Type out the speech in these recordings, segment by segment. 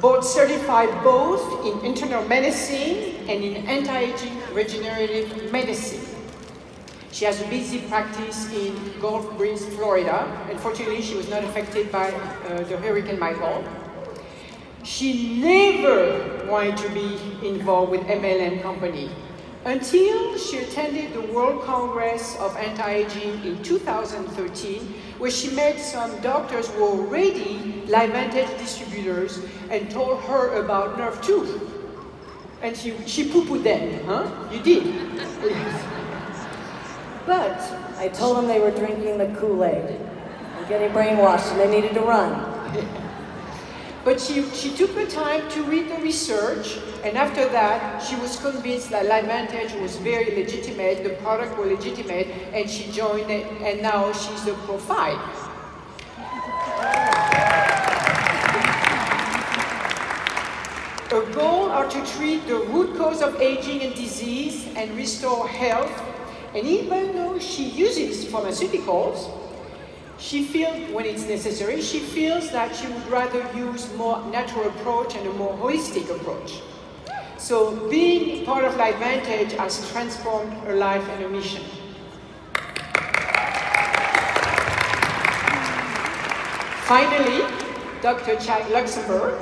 board certified both in internal medicine and in anti-aging regenerative medicine. She has a busy practice in Gulf Breeze, Florida. Unfortunately, she was not affected by the Hurricane Michael. She never wanted to be involved with MLM company until she attended the World Congress of Anti-Aging in 2013, where she met some doctors who were already LifeVantage distributors and told her about Nerve 2. And she poo-pooed them, huh? You did. But I told them they were drinking the Kool-Aid and getting brainwashed and they needed to run. But she took the time to read the research, and after that, she was convinced that LifeVantage was very legitimate, the product was legitimate, and she joined it, and now she's a profile. Her goals are to treat the root cause of aging and disease and restore health. And even though she uses pharmaceuticals, she feels, when it's necessary, she feels that she would rather use more natural approach and a more holistic approach. So being part of LifeVantage has transformed her life and her mission. Finally, Dr. Chad Luxembourg.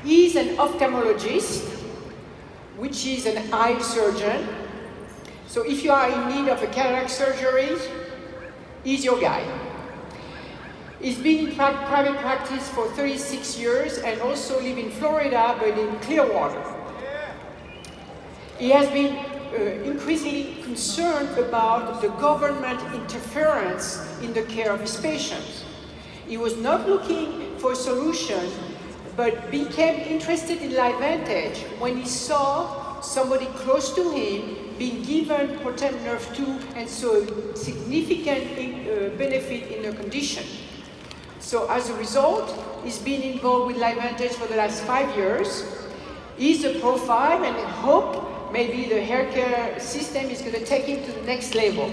He's an ophthalmologist, which is an eye surgeon. So if you are in need of a cataract surgery, he's your guy. He's been in private practice for 36 years and also live in Florida, but in Clearwater. He has been increasingly concerned about the government interference in the care of his patients. He was not looking for a solution, but became interested in LifeVantage when he saw somebody close to him being given Protem Nerve 2 and saw a significant benefit in the condition. So as a result, he's been involved with LifeVantage for the last 5 years. He's a profile and hope maybe the hair care system is going to take him to the next level.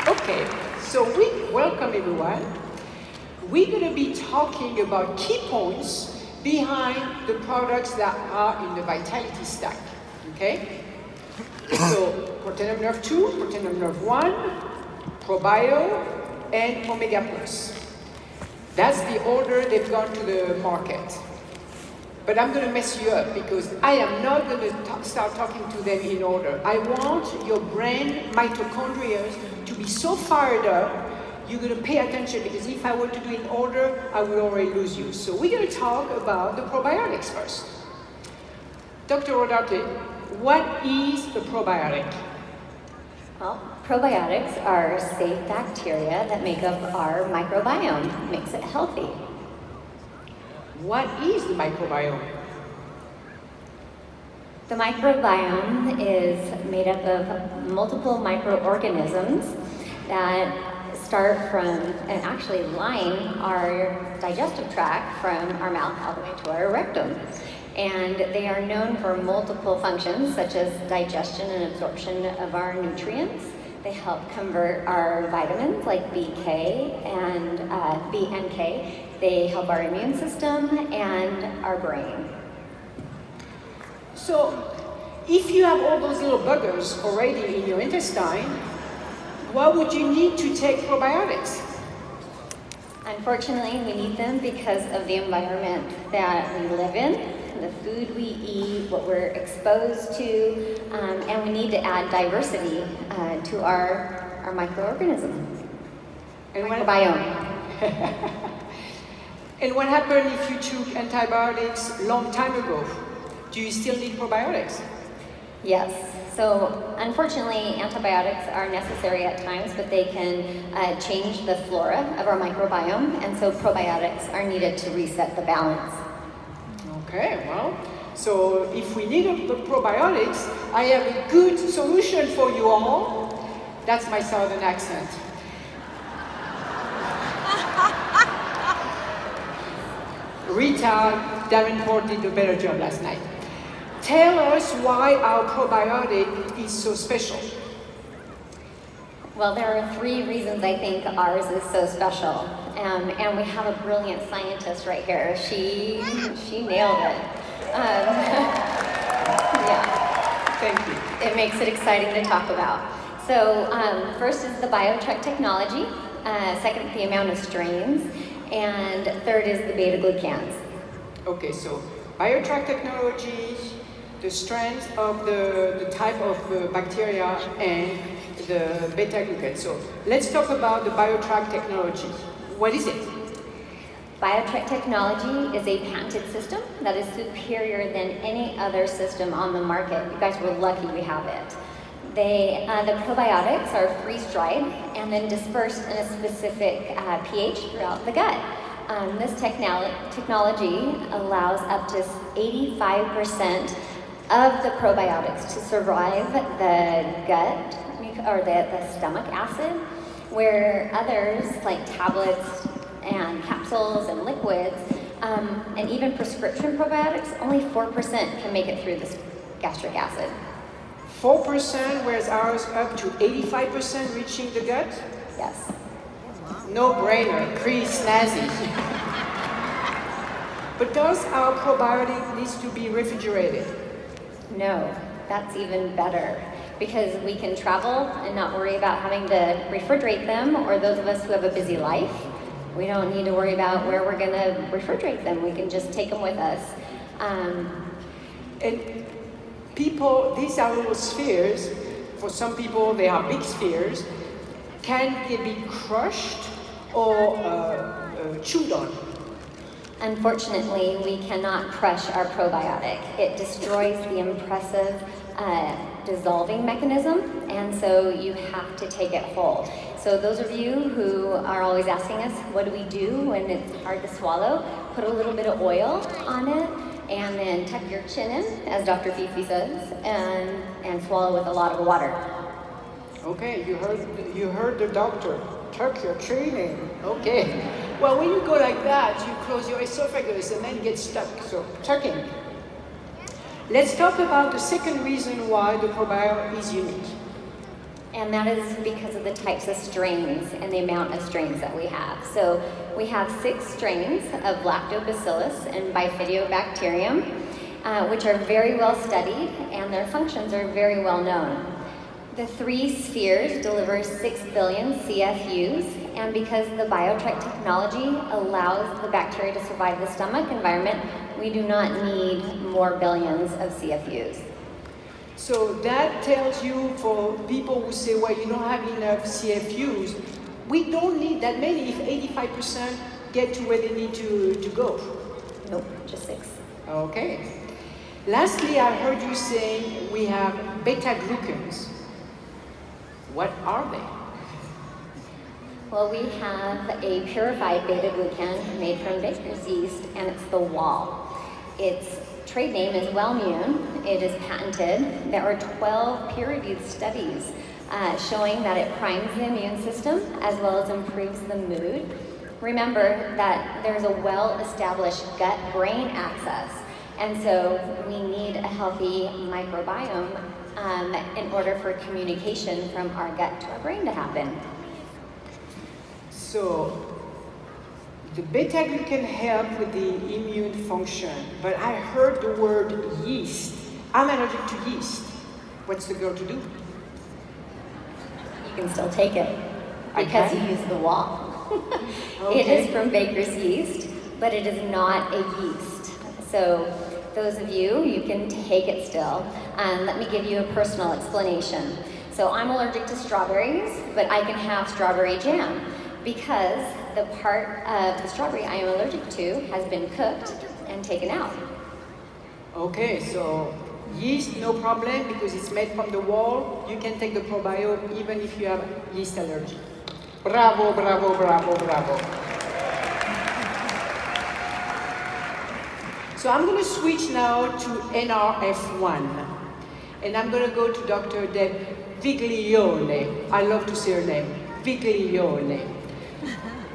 Okay, so welcome everyone. We're going to be talking about key points behind the products that are in the Vitality Stack, okay? So, Protein Nerve 2, Protein Nerve 1, ProBio, and Omega Plus. That's the order they've gone to the market. But I'm going to mess you up because I am not going to start talking to them in order. I want your brain mitochondria to be so fired up, you're going to pay attention, because if I were to do it in order, I would already lose you. So we're going to talk about the probiotics first. Dr. Rodarte, what is a probiotic? Well, probiotics are safe bacteria that make up our microbiome, makes it healthy. What is the microbiome? The microbiome is made up of multiple microorganisms that start from and actually line our digestive tract from our mouth all the way to our rectum. And they are known for multiple functions, such as digestion and absorption of our nutrients. They help convert our vitamins like BK and B and K. They help our immune system and our brain. So, if you have all those little buggers already in your intestine, why would you need to take probiotics? Unfortunately, we need them because of the environment that we live in, the food we eat, what we're exposed to, and we need to add diversity to our microorganism, and microbiome. And what happened if you took antibiotics a long time ago? Do you still need probiotics? Yes. So unfortunately, antibiotics are necessary at times, but they can change the flora of our microbiome, and so probiotics are needed to reset the balance. Okay, well, so if we need probiotics, I have a good solution for you all. That's my southern accent. Rita Davenport did a better job last night. Tell us why our probiotic is so special. Well, there are 3 reasons I think ours is so special. And we have a brilliant scientist right here. She nailed it. Yeah. Thank you. It makes it exciting to talk about. So first is the biotrack technology, second the amount of strains, and third is the beta-glucans. Okay, so biotrack technology, the strength of the type of bacteria, and the beta-glucan. So let's talk about the biotrack technology. What is it? Biotrack technology is a patented system that is superior than any other system on the market. You guys were lucky we have it. The probiotics are freeze-dried and then dispersed in a specific pH throughout the gut. This technology allows up to 85% of the probiotics to survive the gut or the stomach acid, where others like tablets and capsules and liquids and even prescription probiotics, only 4% can make it through this gastric acid. 4%, whereas ours up to 85% reaching the gut? Yes. No brainer, pretty snazzy. But does our probiotic needs to be refrigerated? No, that's even better, because we can travel and not worry about having to refrigerate them, or those of us who have a busy life, we don't need to worry about where we're going to refrigerate them. We can just take them with us. And people, these are little spheres. For some people, they are big spheres. Can they be crushed or chewed on? Unfortunately, we cannot crush our probiotic. It destroys the impressive dissolving mechanism, and so you have to take it whole. So those of you who are always asking us, what do we do when it's hard to swallow? Put a little bit of oil on it, and then tuck your chin in, as Dr. Fifi says, and swallow with a lot of water. Okay, you heard the doctor. Tuck your chin in. Okay. Well, when you go like that, you close your esophagus and then you get stuck. So tucking. Let's talk about the second reason why the probiotic is unique. And that is because of the types of strains and the amount of strains that we have. So we have 6 strains of lactobacillus and bifidobacterium, which are very well studied, and their functions are very well known. The 3 spheres deliver 6 billion CFUs, and because the biotrack technology allows the bacteria to survive the stomach environment, we do not need more billions of CFUs. So that tells you, for people who say, well, you don't have enough CFUs, we don't need that many if 85% get to where they need to go. Nope, just 6. Okay. Lastly, I heard you saying we have beta-glucans. What are they? Well, we have a purified beta-glucan made from baker's yeast, and it's the wall. Its trade name is Wellmune. It is patented. There are 12 peer-reviewed studies showing that it primes the immune system as well as improves the mood. Remember that there's a well-established gut-brain axis, and so we need a healthy microbiome in order for communication from our gut to our brain to happen. So the beta-glucan help with the immune function, but I heard the word yeast. I'm allergic to yeast. What's the girl to do? You can still take it because you use the wall. Okay. It is from baker's yeast, but it is not a yeast. So those of you, you can take it still. Let me give you a personal explanation. So I'm allergic to strawberries, but I can have strawberry jam because the part of the strawberry I am allergic to has been cooked and taken out. Okay, so yeast, no problem, because it's made from the wall. You can take the probiotic even if you have yeast allergy. Bravo, bravo, bravo, bravo. So I'm going to switch now to NRF1. And I'm going to go to Dr. Deb Viglione. I love to say her name, Viglione.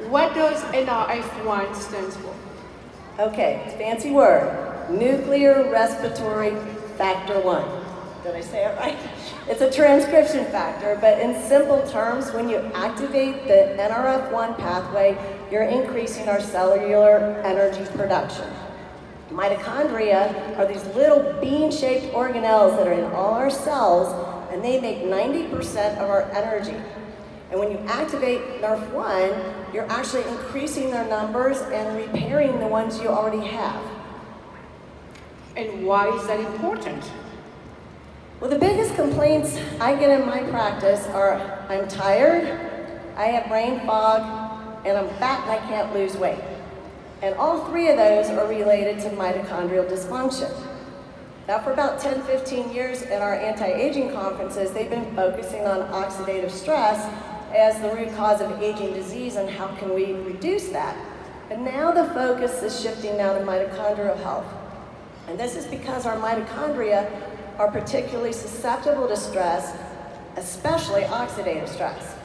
What does NRF1 stand for? Okay, fancy word. Nuclear respiratory factor 1. Did I say it right? It's a transcription factor, but in simple terms, when you activate the NRF1 pathway, you're increasing our cellular energy production. Mitochondria are these little bean-shaped organelles that are in all our cells, and they make 90% of our energy. And when you activate NRF1, you're actually increasing their numbers and repairing the ones you already have. And why is that important? Well, the biggest complaints I get in my practice are I'm tired, I have brain fog, and I'm fat and I can't lose weight. And all three of those are related to mitochondrial dysfunction. Now, for about 10, 15 years at our anti-aging conferences, they've been focusing on oxidative stress as the root cause of aging disease and how can we reduce that. But now the focus is shifting now to mitochondrial health. And this is because our mitochondria are particularly susceptible to stress, especially oxidative stress.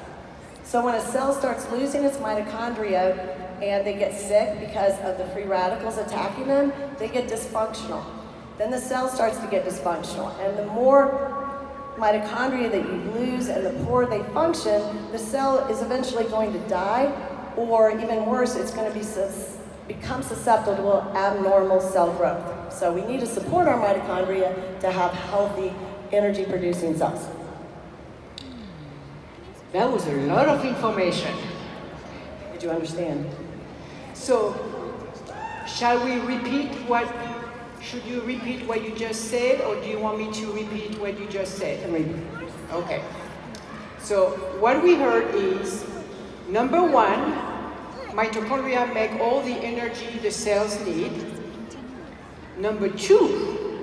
So when a cell starts losing its mitochondria and they get sick because of the free radicals attacking them, they get dysfunctional. Then the cell starts to get dysfunctional. And the more mitochondria that you lose and the poorer they function, the cell is eventually going to die, or even worse, it's going to become susceptible to abnormal cell growth. So we need to support our mitochondria to have healthy energy-producing cells. That was a lot of information. Did you understand? So, shall we repeat what, should you repeat what you just said, or do you want me to repeat what you just said? Okay. So, what we heard is, number one, mitochondria make all the energy the cells need. Number two,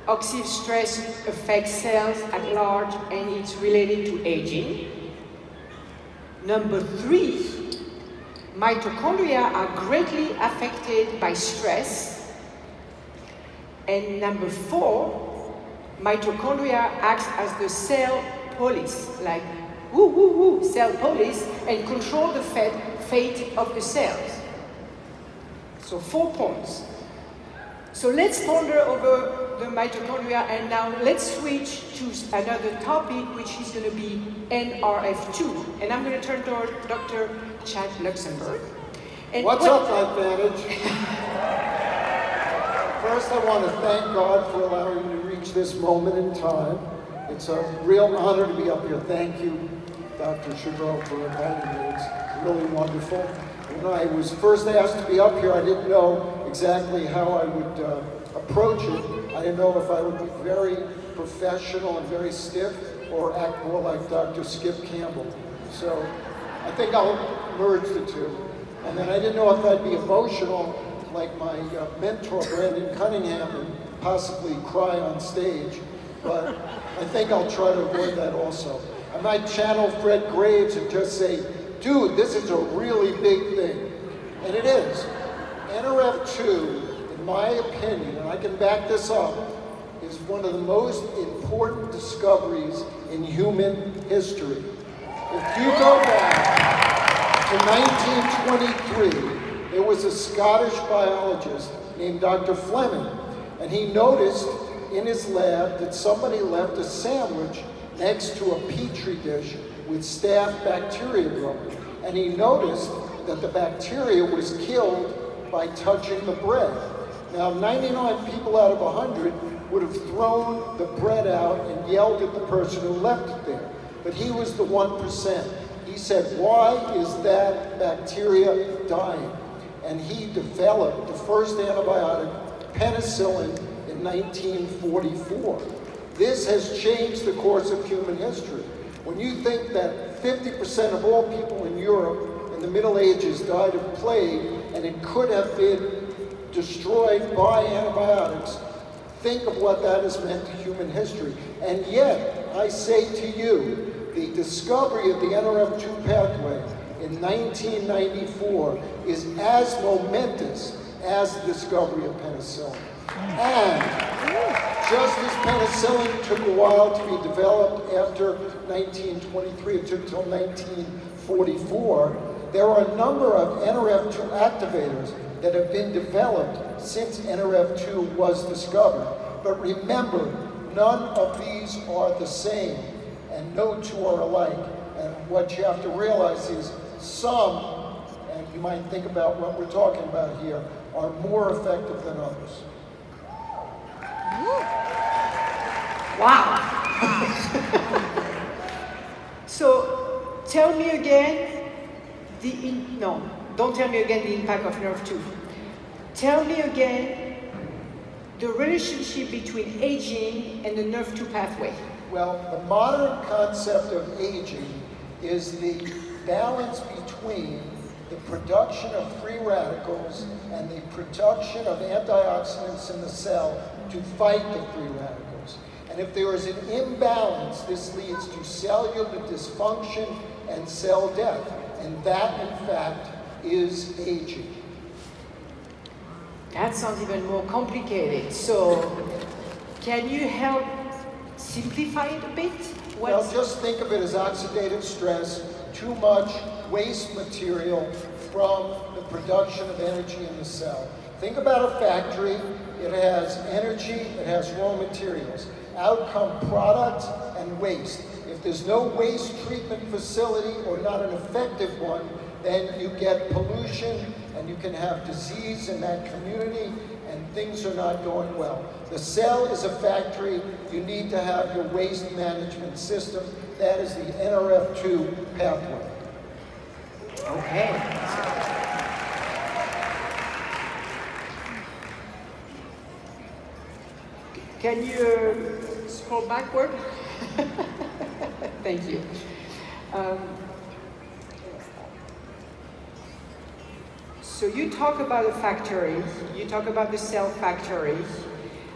oxidative stress affects cells at large and it's related to aging. Number three, mitochondria are greatly affected by stress. And number four, mitochondria acts as the cell police, like woo woo woo, cell police, and control the fate of the cells. So 4 points. So let's ponder over the mitochondria, and now let's switch to another topic, which is going to be NRF2. And I'm going to turn to Dr. Chad Luxembourg. And what's up, Advantage? First, I want to thank God for allowing me to reach this moment in time. It's a real honor to be up here. Thank you, Dr. Chabot, for inviting me. It's really wonderful. When I was first asked to be up here, I didn't know exactly how I would approach it. I didn't know if I would be very professional and very stiff or act more like Dr. Skip Campbell. So I think I'll merge the two. And then I didn't know if I'd be emotional like my mentor, Brandon Cunningham, and possibly cry on stage. But I think I'll try to avoid that also. I might channel Fred Graves and just say, dude, this is a really big thing. And it is. NRF2, in my opinion, and I can back this up, is one of the most important discoveries in human history. If you go back to 1923, there was a Scottish biologist named Dr. Fleming, and he noticed in his lab that somebody left a sandwich next to a petri dish with staph bacteria growing. And he noticed that the bacteria was killed by touching the bread. Now, 99 people out of 100 would have thrown the bread out and yelled at the person who left it there. But he was the 1%. He said, why is that bacteria dying? And he developed the first antibiotic, penicillin, in 1944. This has changed the course of human history. When you think that 50% of all people in Europe in the Middle Ages died of plague, and it could have been destroyed by antibiotics, think of what that has meant to human history. And yet, I say to you, the discovery of the NRF2 pathway in 1994 is as momentous as the discovery of penicillin. And just as penicillin took a while to be developed after 1923, it took until 1944, there are a number of NRF2 activators that have been developed since NRF2 was discovered. But remember, none of these are the same, and no two are alike. And what you have to realize is some, and you might think about what we're talking about here, are more effective than others. Wow. So tell me again no, don't tell me again the impact of nerve 2. Tell me again the relationship between aging and the nerve 2 pathway. Well, the modern concept of aging is the balance between the production of free radicals and the production of antioxidants in the cell to fight the free radicals. And if there is an imbalance, this leads to cellular dysfunction and cell death. And that, in fact, is aging. That sounds even more complicated. So, can you help simplify it a bit? Well, just think of it as oxidative stress, too much waste material from the production of energy in the cell. Think about a factory. It has energy, it has raw materials. Out come product and waste. If there's no waste treatment facility or not an effective one, then you get pollution and you can have disease in that community and things are not going well. The cell is a factory. You need to have your waste management system. That is the NRF2 pathway. Okay. Can you scroll backward? Thank you. So you talk about a factory, you talk about the cell factory.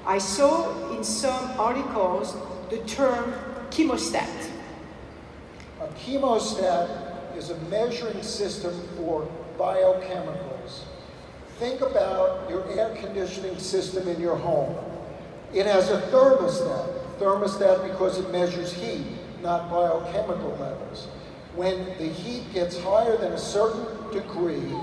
I saw in some articles the term chemostat. A chemostat is a measuring system for biochemicals. Think about your air conditioning system in your home. It has a thermostat because it measures heat, not biochemical levels. When the heat gets higher than a certain degree,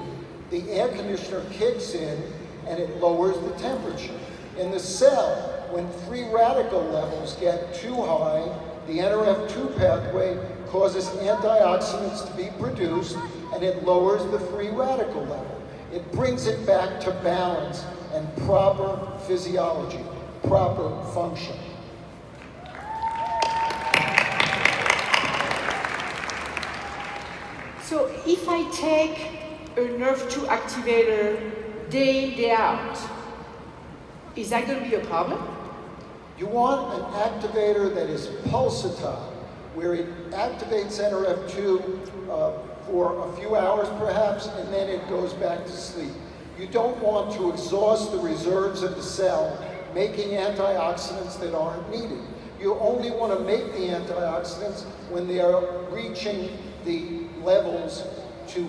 the air conditioner kicks in and it lowers the temperature. In the cell, when free radical levels get too high, the NRF2 pathway causes antioxidants to be produced and it lowers the free radical level. It brings it back to balance and proper physiology, proper function. So if I take a nerve 2 activator day in, day out, is that going to be a problem? You want an activator that is pulsatile, where it activates NRF2 for a few hours perhaps, and then it goes back to sleep. You don't want to exhaust the reserves of the cell, making antioxidants that aren't needed. You only want to make the antioxidants when they are reaching the levels to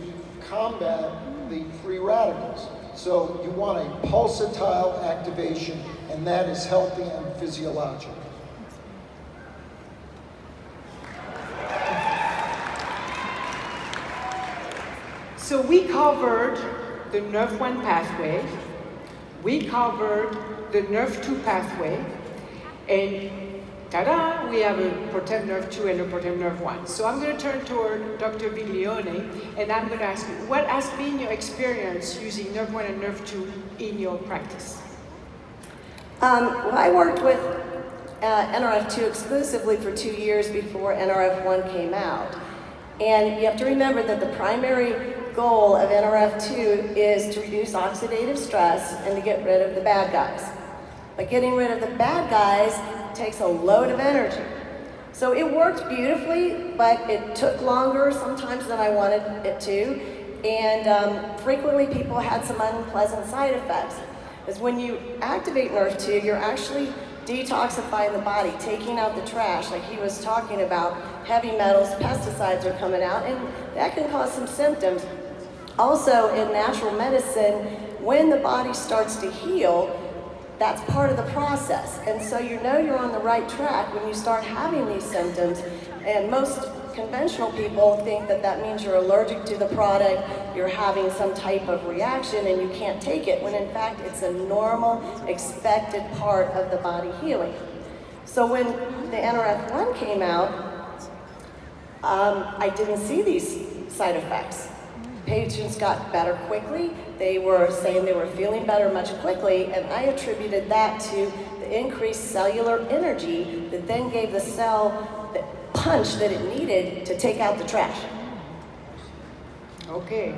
combat the free radicals. So you want a pulsatile activation, and that is healthy and physiologic. So we covered the nerve 1 pathway, we covered the nerve 2 pathway, and ta-da, we have a protect nerve 2 and a protect nerve 1. So I'm going to turn toward Dr. Viglione, and I'm going to ask you, what has been your experience using nerve 1 and nerve 2 in your practice? Well, I worked with NRF2 exclusively for 2 years before NRF1 came out. And you have to remember that the primary goal of NRF2 is to reduce oxidative stress and to get rid of the bad guys. But getting rid of the bad guys takes a load of energy. So it worked beautifully, but it took longer sometimes than I wanted it to. And frequently people had some unpleasant side effects. Because when you activate nerve 2, you're actually detoxifying the body, taking out the trash, like he was talking about. Heavy metals, pesticides are coming out, and that can cause some symptoms. Also, in natural medicine, when the body starts to heal, that's part of the process. And so you know you're on the right track when you start having these symptoms. And most conventional people think that that means you're allergic to the product, you're having some type of reaction and you can't take it, when in fact it's a normal, expected part of the body healing. So when the NRF1 came out, I didn't see these side effects. Patients got better quickly. They were saying they were feeling better much quickly, and I attributed that to the increased cellular energy that then gave the cell the punch that it needed to take out the trash. Okay.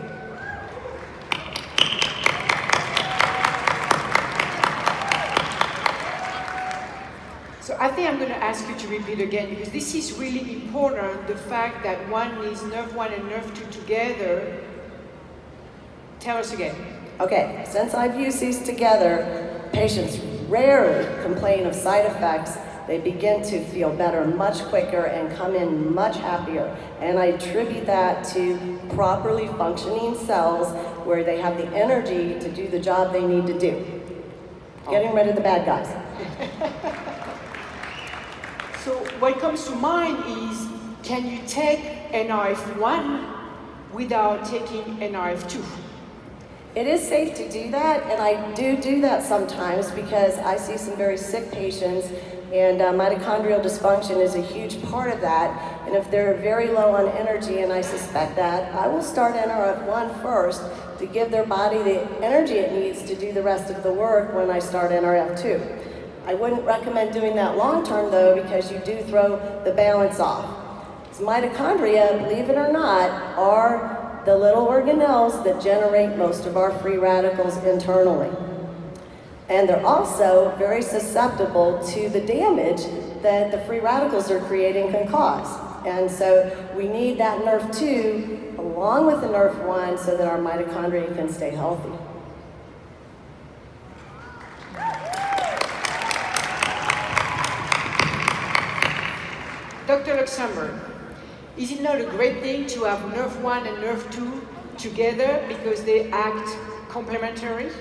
So I think I'm going to ask you to repeat again, because this is really important, the fact that one needs nerve 1 and nerve 2 together. Tell us again. Okay, since I've used these together, patients rarely complain of side effects. They begin to feel better much quicker and come in much happier. And I attribute that to properly functioning cells where they have the energy to do the job they need to do. Getting rid of the bad guys. So what comes to mind is, can you take NRF1 without taking NRF2? It is safe to do that, and I do that sometimes because I see some very sick patients, and mitochondrial dysfunction is a huge part of that. And if they're very low on energy, and I suspect that, I will start NRF1 first to give their body the energy it needs to do the rest of the work when I start NRF2. I wouldn't recommend doing that long term though, because you do throw the balance off. So mitochondria, believe it or not, are the little organelles that generate most of our free radicals internally. And they're also very susceptible to the damage that the free radicals are creating can cause. And so we need that nerve 2 along with the nerve 1 so that our mitochondria can stay healthy. Dr. Luxembourg, is it not a great thing to have nerve 1 and nerve 2 together because they act complementary?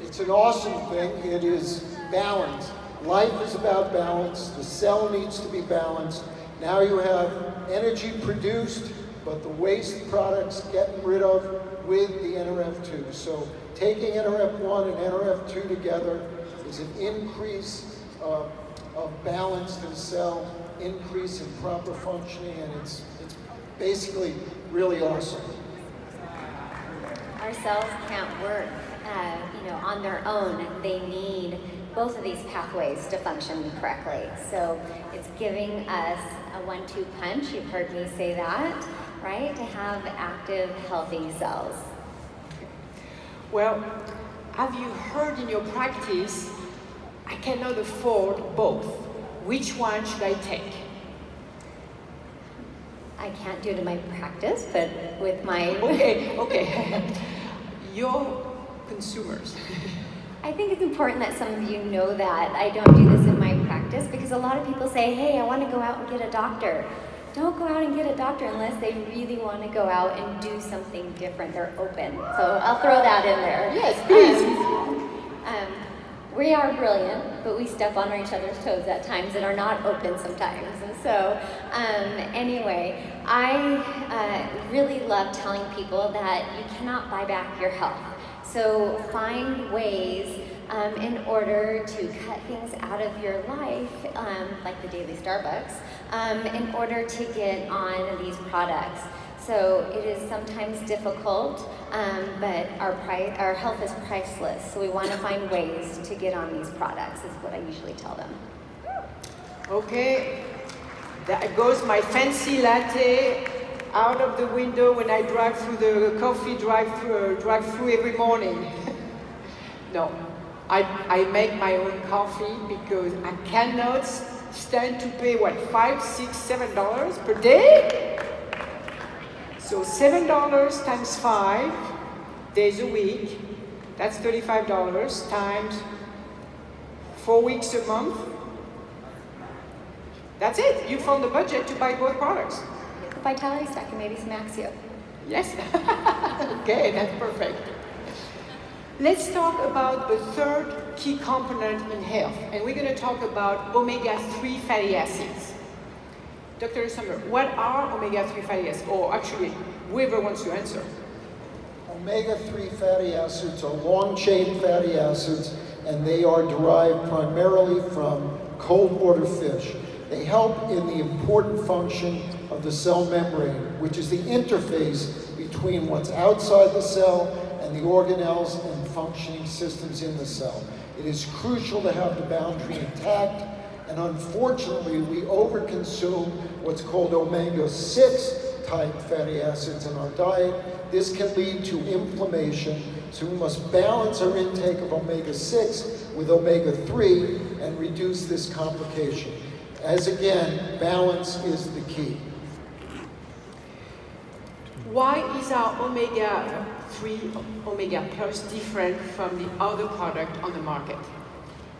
It's an awesome thing. It is balance. Life is about balance. The cell needs to be balanced. Now you have energy produced, but the waste products getting rid of with the NRF2. So taking NRF1 and NRF2 together is an increase of balance to the cell, increase in proper functioning, and it's basically really awesome. Our cells can't work, on their own. They need both of these pathways to function correctly. So it's giving us a 1-2 punch. You've heard me say that, right? To have active, healthy cells. Well, have you heard in your practice, I cannot afford both. Which one should I take? I can't do it in my practice, but with my... Okay. Your consumers. I think it's important that some of you know that I don't do this in my practice, because a lot of people say, hey, I want to go out and get a doctor. Don't go out and get a doctor unless they really want to go out and do something different. They're open. So I'll throw that in there. Yes, please. We are brilliant, but we step on each other's toes at times and are not open sometimes. And so, anyway, I really love telling people that you cannot buy back your health. So find ways in order to cut things out of your life, like the daily Starbucks, in order to get on these products. So it is sometimes difficult, but our health is priceless. So we want to find ways to get on these products, is what I usually tell them. Okay, there goes my fancy latte out of the window when I drive through the coffee drive-through every morning. No, I make my own coffee because I cannot stand to pay, what, $5, $6, $7 per day? So $7 times 5 days a week, that's $35 times 4 weeks a month. That's it. You found the budget to buy both products. The Vitality Stack and maybe some Axio. Yes. Okay, that's perfect. Let's talk about the third key component in health, and we're going to talk about omega-3 fatty acids. Dr. Summer, what are omega-3 fatty acids? Or actually, whoever wants to answer. Omega-3 fatty acids are long-chain fatty acids, and they are derived primarily from cold water fish. They help in the important function of the cell membrane, which is the interface between what's outside the cell and the organelles and functioning systems in the cell. It is crucial to have the boundary intact, and unfortunately, we overconsume what's called omega-6 type fatty acids in our diet. This can lead to inflammation, so we must balance our intake of omega-6 with omega-3 and reduce this complication. As again, balance is the key. Why is our omega-3, omega plus different from the other product on the market?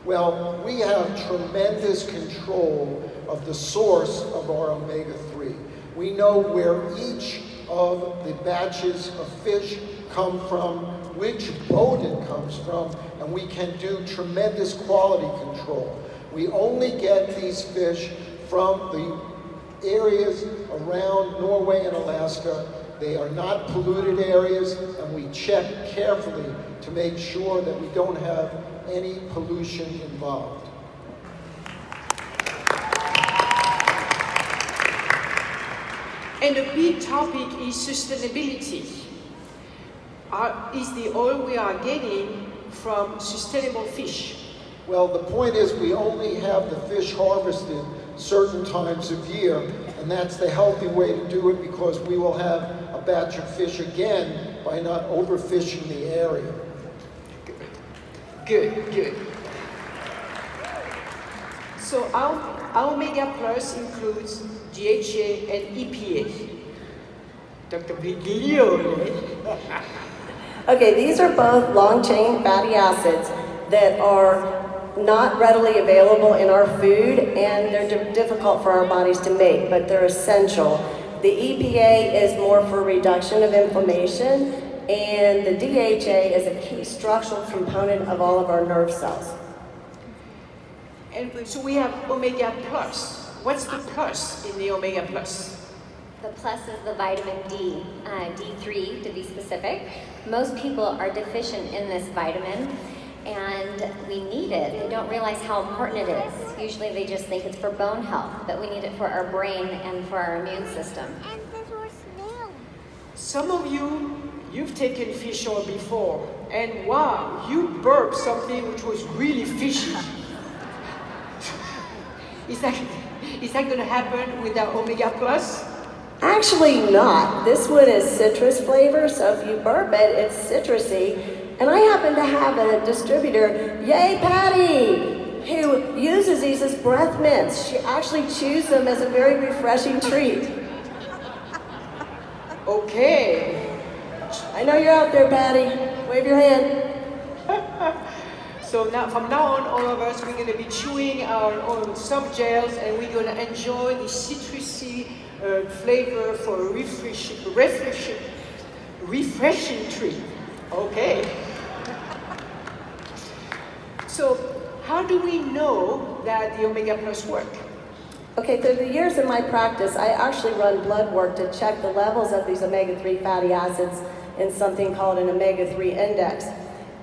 Well, we have tremendous control of the source of our omega-3. We know where each of the batches of fish come from, which boat it comes from, and we can do tremendous quality control. We only get these fish from the areas around Norway and Alaska. They are not polluted areas, and we check carefully to make sure that we don't have any pollution involved. And a big topic is sustainability. Is the oil we are getting from sustainable fish? Well, the point is we only have the fish harvested certain times of year, and that's the healthy way to do it, because we will have a batch of fish again by not overfishing the area. Good, good. So our Omega Plus includes DHA and EPA. Dr. Biglione. Okay, these are both long-chain fatty acids that are not readily available in our food, and they're difficult for our bodies to make, but they're essential. The EPA is more for reduction of inflammation, and the DHA is a key structural component of all of our nerve cells. And so we have Omega Plus. What's the plus in the Omega Plus? The plus is the vitamin D, D3 to be specific. Most people are deficient in this vitamin, and we need it. They don't realize how important it is. Usually they just think it's for bone health, but we need it for our brain and for our immune system. And the smell. Some of you've taken fish oil before, and wow, you burped something which was really fishy. Is that going to happen with our Omega Plus? Actually not. This one is citrus flavor, so if you burp it, it's citrusy. And I happen to have a distributor, yay Patty, who uses these as breath mints. She actually chews them as a very refreshing treat. Okay. I know you're out there, Patty. Wave your hand. So now, from now on, all of us, we're going to be chewing our own soft gels, and we're going to enjoy the citrusy flavor for a refreshing treat. Okay. So how do we know that the Omega Plus work? Okay, through the years in my practice, I actually run blood work to check the levels of these omega-3 fatty acids in something called an omega-3 index.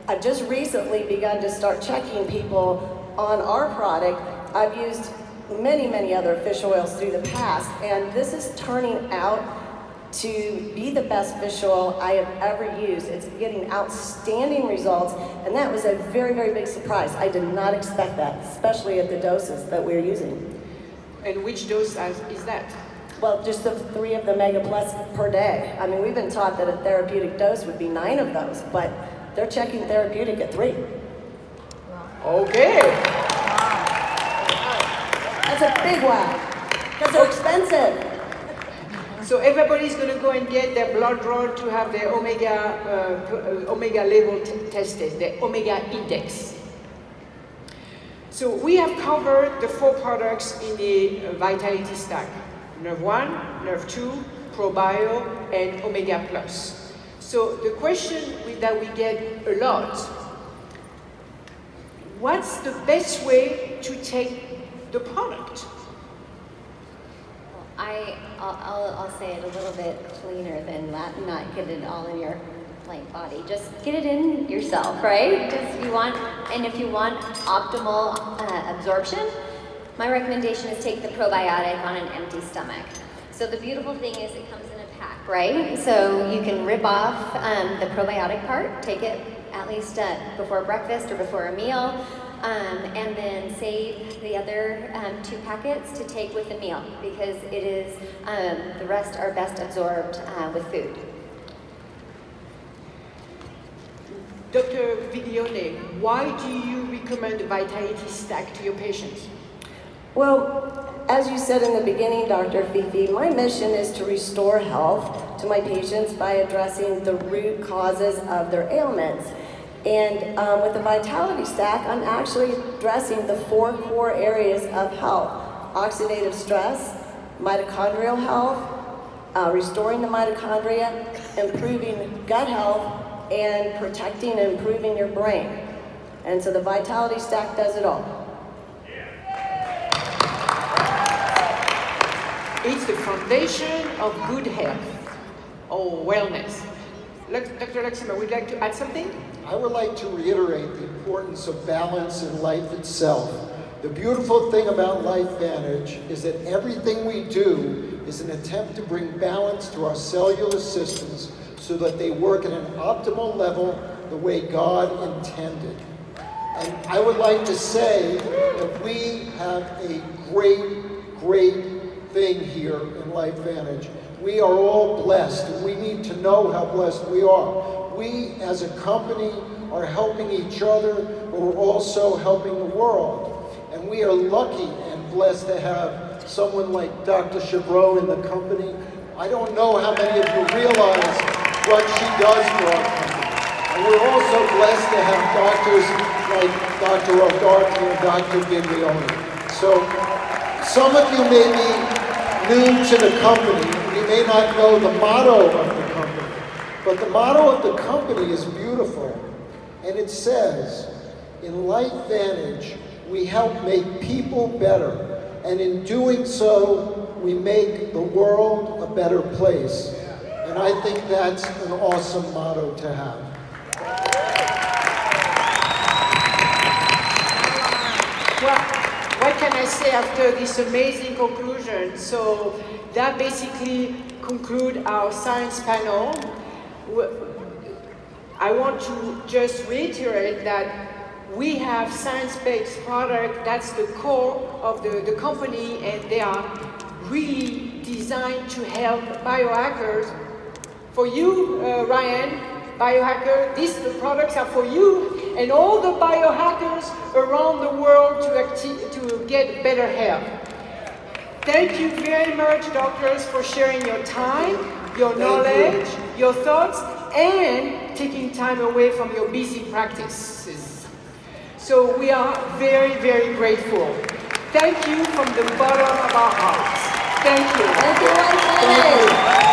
I've just recently begun to start checking people on our product. I've used many other fish oils through the past, and this is turning out to be the best fish oil I have ever used. It's getting outstanding results, and that was a very big surprise. I did not expect that, especially at the doses that we're using. And which dose is that? Well, just the 3 of the Mega Plus per day. I mean, we've been taught that a therapeutic dose would be 9 of those, but they're checking therapeutic at 3. Okay. That's a big wow, because they're expensive. So everybody's going to go and get their blood drawn to have their omega level tested, the omega index. So we have covered the 4 products in the Vitality Stack: Nerve 1, Nerve 2, ProBio, and Omega Plus. So the question that we get a lot: what's the best way to take the product? I'll say it a little bit cleaner than that, not get it all in your body. Just get it in yourself, right? And if you want optimal absorption, my recommendation is take the probiotic on an empty stomach. So the beautiful thing is it comes in a pack, right? So you can rip off the probiotic part, take it at least before breakfast or before a meal, and then save the other 2 packets to take with the meal, because it is, the rest are best absorbed with food. Dr. Viglione, why do you recommend the Vitality Stack to your patients? Well, as you said in the beginning, Dr. Fifi, my mission is to restore health to my patients by addressing the root causes of their ailments. And with the Vitality Stack, I'm actually addressing the 4 core areas of health: oxidative stress, mitochondrial health, restoring the mitochondria, improving gut health, and protecting and improving your brain. And so the Vitality Stack does it all. It's the foundation of good health or wellness. Dr. Luxembourg, would you like to add something? I would like to reiterate the importance of balance in life itself. The beautiful thing about LifeVantage is that everything we do is an attempt to bring balance to our cellular systems so that they work at an optimal level the way God intended. And I would like to say that we have a great thing here in LifeVantage. We are all blessed, and we need to know how blessed we are. We, as a company, are helping each other, but we're also helping the world. And we are lucky and blessed to have someone like Dr. Chabreau in the company. I don't know how many of you realize what she does for our company. And we're also blessed to have doctors like Dr. O'Doherty and Dr. Viglione. So some of you may be new to the company. You may not know the motto of the company. But the motto of the company is beautiful. And it says, in LifeVantage, we help make people better. And in doing so, we make the world a better place. And I think that's an awesome motto to have. Well, what can I say after this amazing conclusion? So that basically concludes our science panel. I want to just reiterate that we have science-based product. That's the core of the company, and they are really designed to help biohackers. For you, Ryan, biohacker, these products are for you and all the biohackers around the world to get better health. Thank you very much, doctors, for sharing your time, your knowledge, your thoughts, and taking time away from your busy practices. So we are very grateful. Thank you from the bottom of our hearts. Thank you. Thank you. Thank you.